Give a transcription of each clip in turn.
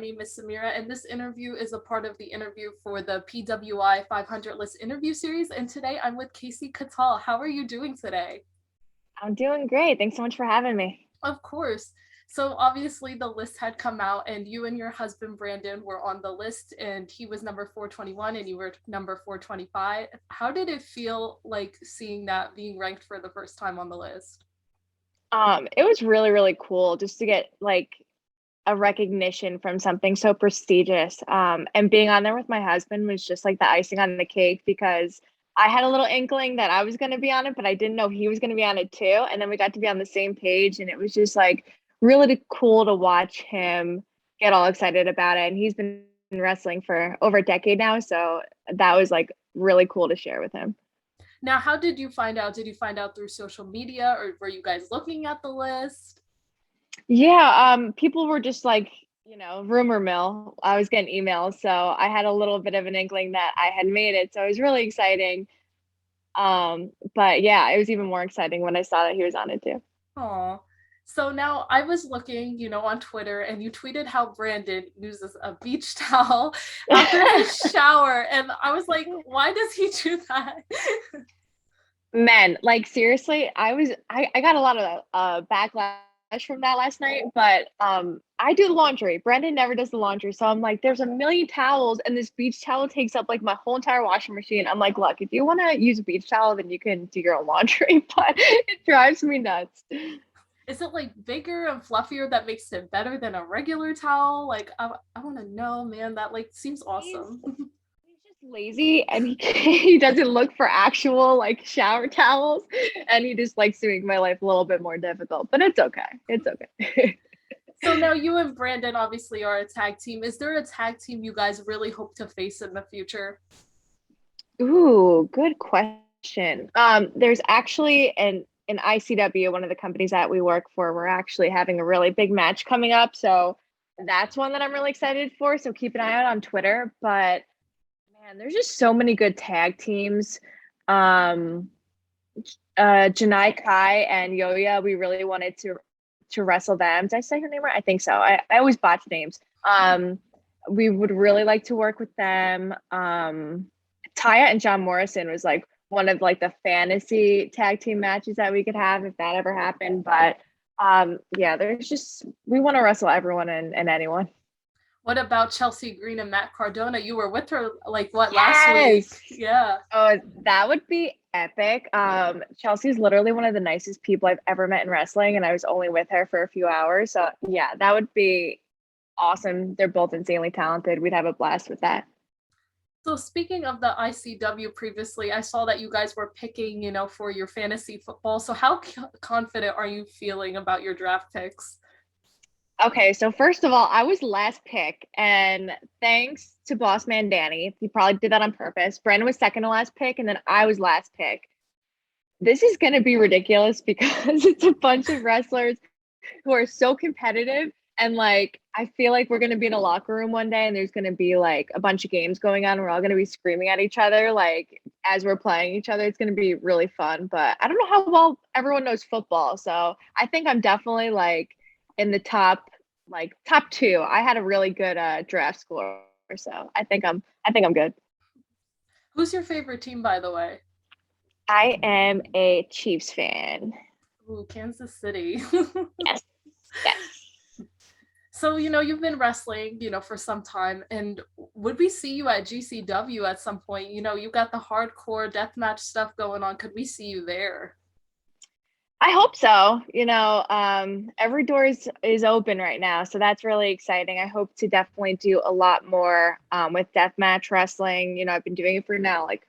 name is Samira, and this interview is a part of the interview for the PWI 500 List interview series. And today I'm with Kasey Katal. How are you doing today? I'm doing great. Thanks so much for having me. Of course. So obviously the list had come out, and you and your husband Brandon were on the list, and he was number 421 and you were number 425. How did it feel like seeing that being ranked for the first time on the list? It was really, really cool just to get like a recognition from something so prestigious. And being on there with my husband was just like the icing on the cake because I had a little inkling that I was going to be on it, but I didn't know he was going to be on it too. And then we got to be on the same page, and it was just like really cool to watch him get all excited about it. And he's been wrestling for over a decade now, so that was like really cool to share with him. Now, how did you find out? Did you find out through social media, or were you guys looking at the list? Yeah, people were just like, rumor mill. I was getting emails, so I had a little bit of an inkling that I had made it. So it was really exciting. But yeah, it was even more exciting when I saw that he was on it too. Aw. So now I was looking, on Twitter, and you tweeted how Brandon uses a beach towel after his shower. And I was like, why does he do that? Men, like seriously, I got a lot of backlash from that last night, but I do the laundry. Brendan never does the laundry. So I'm like, there's a million towels, and this beach towel takes up like my whole entire washing machine. I'm like, look, if you want to use a beach towel, then you can do your own laundry, but it drives me nuts. Is it like bigger and fluffier that makes it better than a regular towel? Like, I want to know, man. That like seems He's awesome. he's just lazy, and he doesn't look for actual like shower towels, and he just likes to make my life a little bit more difficult, but it's okay. It's okay. So now you and Brandon obviously are a tag team. Is there a tag team you guys really hope to face in the future? Ooh, good question. There's actually an ICW, one of the companies that we work for. We're actually having a really big match coming up, so that's one that I'm really excited for. So keep an eye out on Twitter. But man, there's just so many good tag teams. Um, Janai Kai and Yoya, we really wanted to wrestle them. Did I say her name right? I think so. I always botch names. We would really like to work with them. Taya and John Morrison was like one of like the fantasy tag team matches that we could have if that ever happened. But yeah, there's just we want to wrestle everyone and anyone. What about Chelsea Green and Matt Cardona? You were with her like what last week? Yes. Yeah. Oh, that would be epic. Chelsea's literally one of the nicest people I've ever met in wrestling, and I was only with her for a few hours. So yeah, that would be awesome. They're both insanely talented. We'd have a blast with that. So speaking of the ICW previously, I saw that you guys were picking, for your fantasy football. So how confident are you feeling about your draft picks? Okay, so first of all, I was last pick, and thanks to Boss Man Danny, he probably did that on purpose. Brandon was second to last pick, and then I was last pick. This is going to be ridiculous because it's a bunch of wrestlers who are so competitive. And like, I feel like we're going to be in a locker room one day, and there's going to be like a bunch of games going on. We're all going to be screaming at each other, like as we're playing each other. It's going to be really fun. But I don't know how well everyone knows football. So I think I'm definitely like in the top two. I had a really good draft score. So I think I'm good. Who's your favorite team, by the way? I am a Chiefs fan. Ooh, Kansas City. Yes. Yes. So, you've been wrestling, for some time, and would we see you at GCW at some point? You got the hardcore deathmatch stuff going on. Could we see you there? I hope so. Every door is open right now, so that's really exciting. I hope to definitely do a lot more with deathmatch wrestling. I've been doing it for now like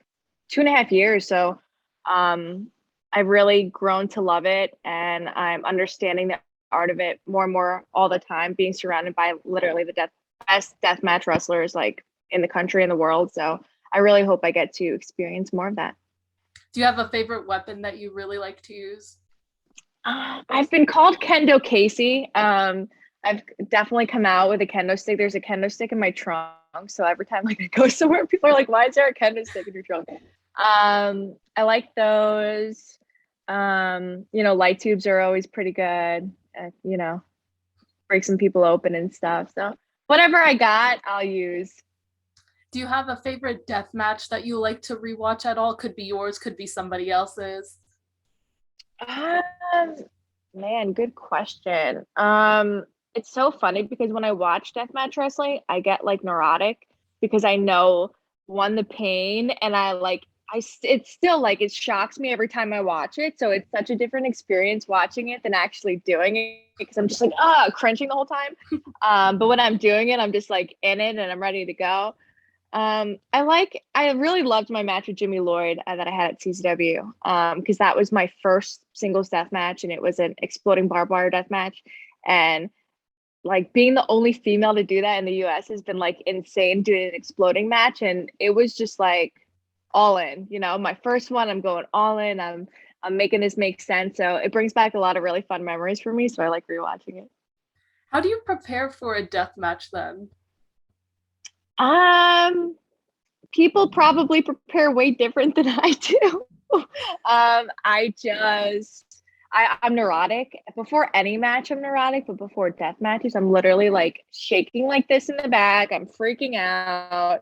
2.5 years, so I've really grown to love it, and I'm understanding the art of it more and more all the time. Being surrounded by literally the best deathmatch wrestlers like in the country and the world, so I really hope I get to experience more of that. Do you have a favorite weapon that you really like to use? I've been called Kendo Casey. I've definitely come out with a kendo stick. There's a kendo stick in my trunk, so every time like I go somewhere, people are like, "Why is there a kendo stick in your trunk?" I like those. Light tubes are always pretty good. Break some people open and stuff. So Whatever I got, I'll use. Do you have a favorite death match that you like to rewatch at all? Could be yours, could be somebody else's. Um, Man, good question. It's so funny because when I watch deathmatch wrestling, I get like neurotic because I know one the pain, and it's still like it shocks me every time I watch it. So it's such a different experience watching it than actually doing it because I'm just like cringing the whole time. But when I'm doing it, I'm just like in it and I'm ready to go. I really loved my match with Jimmy Lloyd that I had at CCW because that was my first singles death match, and it was an exploding barbed wire death match. And like being the only female to do that in the US has been like insane doing an exploding match. And it was just like all in, my first one, I'm going all in. I'm making this make sense. So it brings back a lot of really fun memories for me. So I like rewatching it. How do you prepare for a death match then? Um, People probably prepare way different than I do. I'm neurotic. Before any match, I'm neurotic, but before death matches, I'm literally like shaking like this in the back. I'm freaking out.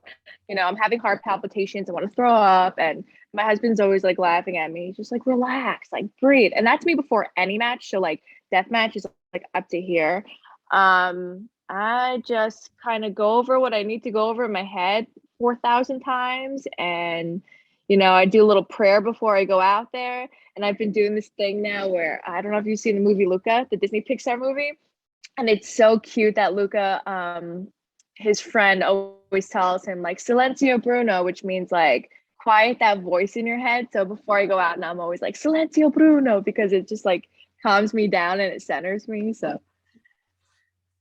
I'm having heart palpitations. I want to throw up. And my husband's always like laughing at me. He's just like, relax, like breathe. And that's me before any match. So like death match is like up to here. I just kind of go over what I need to go over in my head 4,000 times. And, I do a little prayer before I go out there. And I've been doing this thing now where I don't know if you've seen the movie Luca, the Disney Pixar movie. And it's so cute that Luca, his friend always tells him like Silencio Bruno, which means like quiet that voice in your head. So before I go out, and I'm always like Silencio Bruno because it just like calms me down and it centers me. So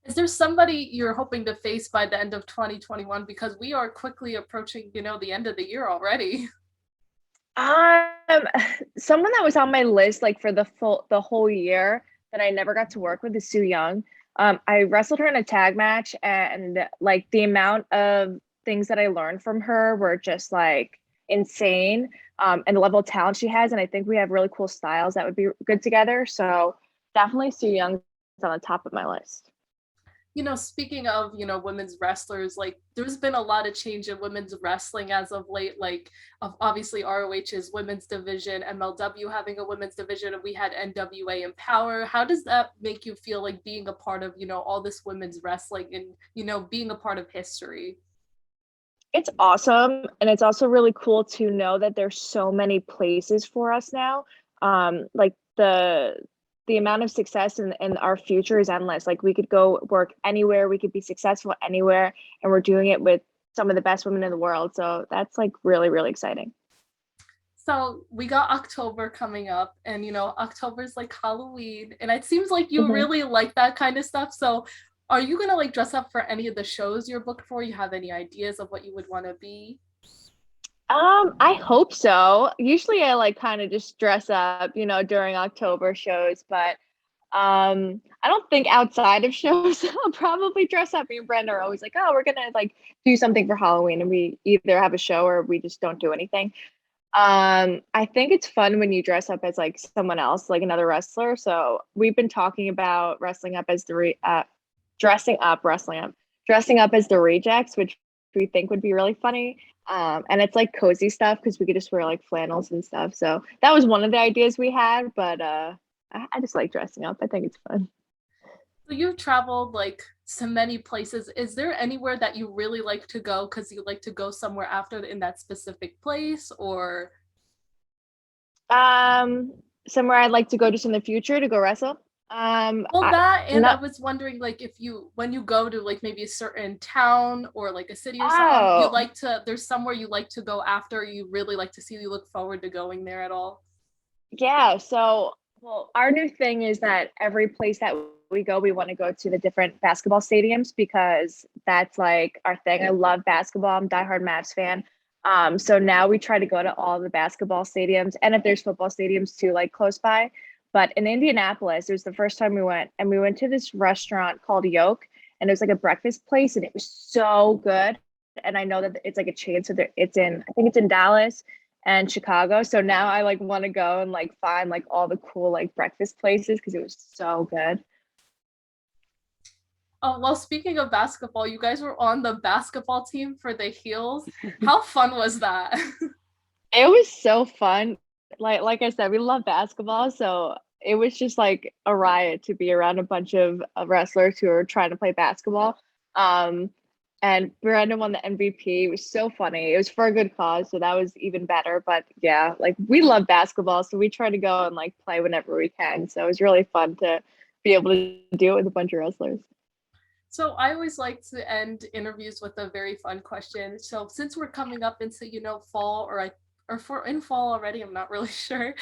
Is there somebody you're hoping to face by the end of 2021? Because we are quickly approaching, the end of the year already. Um, someone that was on my list like for the whole year that I never got to work with is Sue Young. I wrestled her in a tag match, and like the amount of things that I learned from her were just like insane. And the level of talent she has, and I think we have really cool styles that would be good together. So definitely Sue Young is on the top of my list. Speaking of, women's wrestlers, like there's been a lot of change in women's wrestling as of late, like of obviously ROH's women's division, MLW having a women's division, and we had NWA Empower. How does that make you feel like being a part of, all this women's wrestling and, being a part of history? It's awesome, and it's also really cool to know that there's so many places for us now. Like the amount of success in our future is endless. Like we could go work anywhere, we could be successful anywhere, and we're doing it with some of the best women in the world. So that's like really, really exciting. So we got October coming up, and October's like Halloween, and it seems like you Mhm. really like that kind of stuff. So are you gonna like dress up for any of the shows you're booked for? You have any ideas of what you would want to be? I hope so. Usually I like kind of just dress up, during October shows, but I don't think outside of shows I'll probably dress up. Me and Brenda are always like, oh, we're gonna like do something for Halloween, and we either have a show or we just don't do anything. I think it's fun when you dress up as like someone else, like another wrestler. So we've been talking about wrestling up as dressing up as the rejects, which we think would be really funny. And it's like cozy stuff because we could just wear like flannels and stuff. So that was one of the ideas we had, but I just like dressing up. I think it's fun. So you've traveled like to many places. Is there anywhere that you really like to go because you like to go somewhere after in that specific place, or Um, Somewhere I'd like to go just in the future to go wrestle. well, I that, and I not was wondering like if you when you go to like maybe a certain town or like a city or something, you oh like to there's somewhere you like to go after, you really like to see, you look forward to going there at all? Yeah, so well, our new thing is that every place that we go, we want to go to the different basketball stadiums because that's like our thing. I love basketball. I'm a diehard Mavs fan. So now we try to go to all the basketball stadiums, and if there's football stadiums too, like close by. But in Indianapolis, it was the first time we went, and we went to this restaurant called Yoke, and it was like a breakfast place, and it was so good. And I know that it's like a chain, so I think it's in Dallas and Chicago. So now I like want to go and like find like all the cool like breakfast places because it was so good. Oh, well, speaking of basketball, you guys were on the basketball team for the Heels. How fun was that? It was so fun. Like I said, we love basketball, so it was just like a riot to be around a bunch of wrestlers who are trying to play basketball. Um, and Brandon won the MVP. It was so funny. It was for a good cause, so that was even better. But yeah, like we love basketball, so we try to go and like play whenever we can. So it was really fun to be able to do it with a bunch of wrestlers. So I always like to end interviews with a very fun question. So since we're coming up into, fall or for in fall already, I'm not really sure.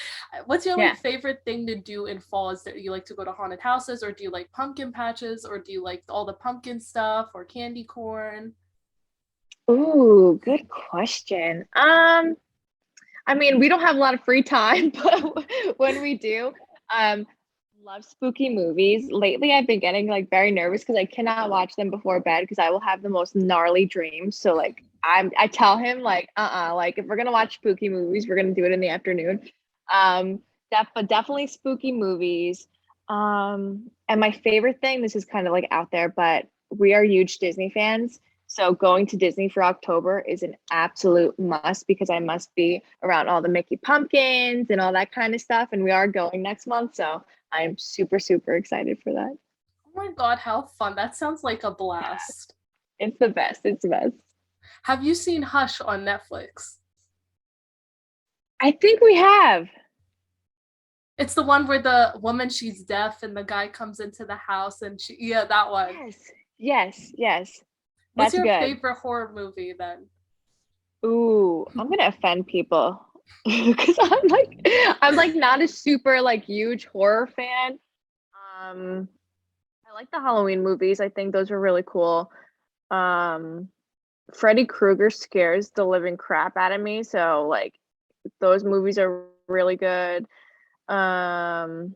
What's your Yeah. like favorite thing to do in fall? Is that you like to go to haunted houses, or do you like pumpkin patches, or do you like all the pumpkin stuff or candy corn? Ooh, good question. I mean, we don't have a lot of free time, but when we do, um, love spooky movies. Lately, I've been getting like very nervous because I cannot watch them before bed because I will have the most gnarly dreams. So like I tell him like like if we're gonna watch spooky movies, we're gonna do it in the afternoon. Um, but definitely spooky movies. And my favorite thing, this is kind of like out there, but we are huge Disney fans. So going to Disney for October is an absolute must because I must be around all the Mickey pumpkins and all that kind of stuff. And we are going next month. So I'm super, super excited for that. Oh my God, how fun. That sounds like a blast. It's the best. It's the best. Have you seen Hush on Netflix? I think we have. It's the one where the woman, she's deaf and the guy comes into the house and yeah, that one. Yes. Yes. Yes. What's That's your good. favorite horror movie then? Ooh, I'm gonna offend people because I'm like not a super like huge horror fan. Um, I like the Halloween movies. I think those are really cool. Um, Freddy Krueger scares the living crap out of me, so like those movies are really good. Um,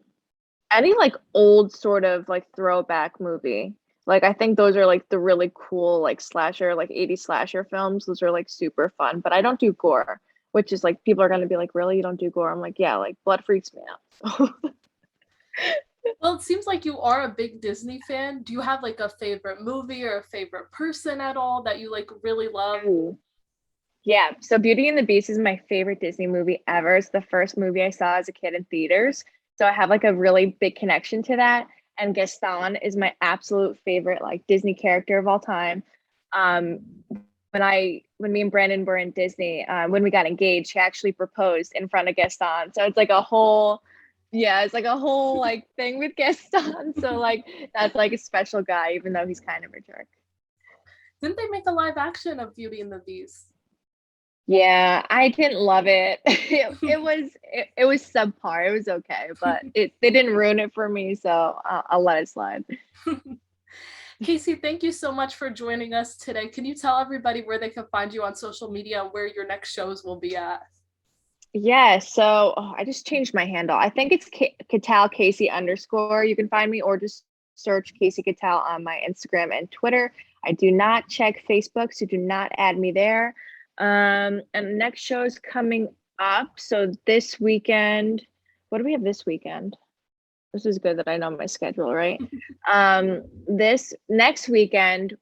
any like old sort of like throwback movie. Like I think those are like the really cool like slasher, like 80s slasher films. Those are like super fun, but I don't do gore, which is like people are gonna be like, really, you don't do gore? I'm like, yeah, like blood freaks me out. Well, it seems like you are a big Disney fan. Do you have like a favorite movie or a favorite person at all that you like really love? Ooh. Yeah, so Beauty and the Beast is my favorite Disney movie ever. It's the first movie I saw as a kid in theaters. So I have like a really big connection to that. And Gaston is my absolute favorite like Disney character of all time. Um, when me and Brandon were in Disney, when we got engaged, he actually proposed in front of Gaston. So it's like a whole yeah, it's like a whole like thing with Gaston. So like that's like a special guy, even though he's kind of a jerk. Didn't they make a live action of Beauty and the Beast? Yeah, I didn't love it. It was subpar. It was okay, but they didn't ruin it for me, so I'll let it slide. Kasey, thank you so much for joining us today. Can you tell everybody where they can find you on social media and where your next shows will be at? Yeah, so I just changed my handle. I think it's Katal Kasey _. You can find me or just search Kasey Katal on my Instagram and Twitter. I do not check Facebook, so do not add me there. And the next show is coming up. So this weekend, what do we have this weekend? This is good that I know my schedule, right? This next weekend,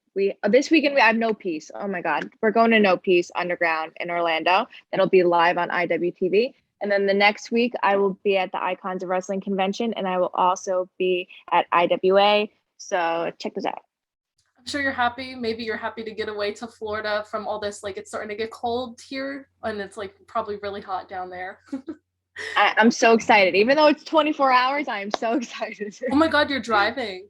this weekend we have No Peace. Oh my God, we're going to No Peace Underground in Orlando. That'll be live on IWTV. And then the next week, I will be at the Icons of Wrestling convention, and I will also be at IWA. So check those out. I'm sure you're happy. Maybe you're happy to get away to Florida from all this. Like, it's starting to get cold here, and it's like probably really hot down there. I'm so excited. Even though it's 24 hours, I am so excited. Oh my God, you're driving.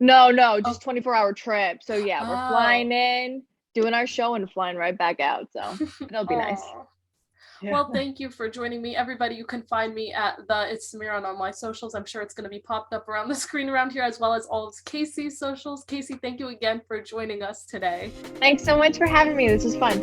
No, just Oh. 24-hour trip. So yeah, we're flying Oh. in, doing our show, and flying right back out. So it'll be nice. Aw. Yeah. Well, thank you for joining me. Everybody, you can find me at It's Samira on all my socials. I'm sure it's going to be popped up around the screen around here, as well as all of Kasey's socials. Kasey, thank you again for joining us today. Thanks so much for having me. This was fun.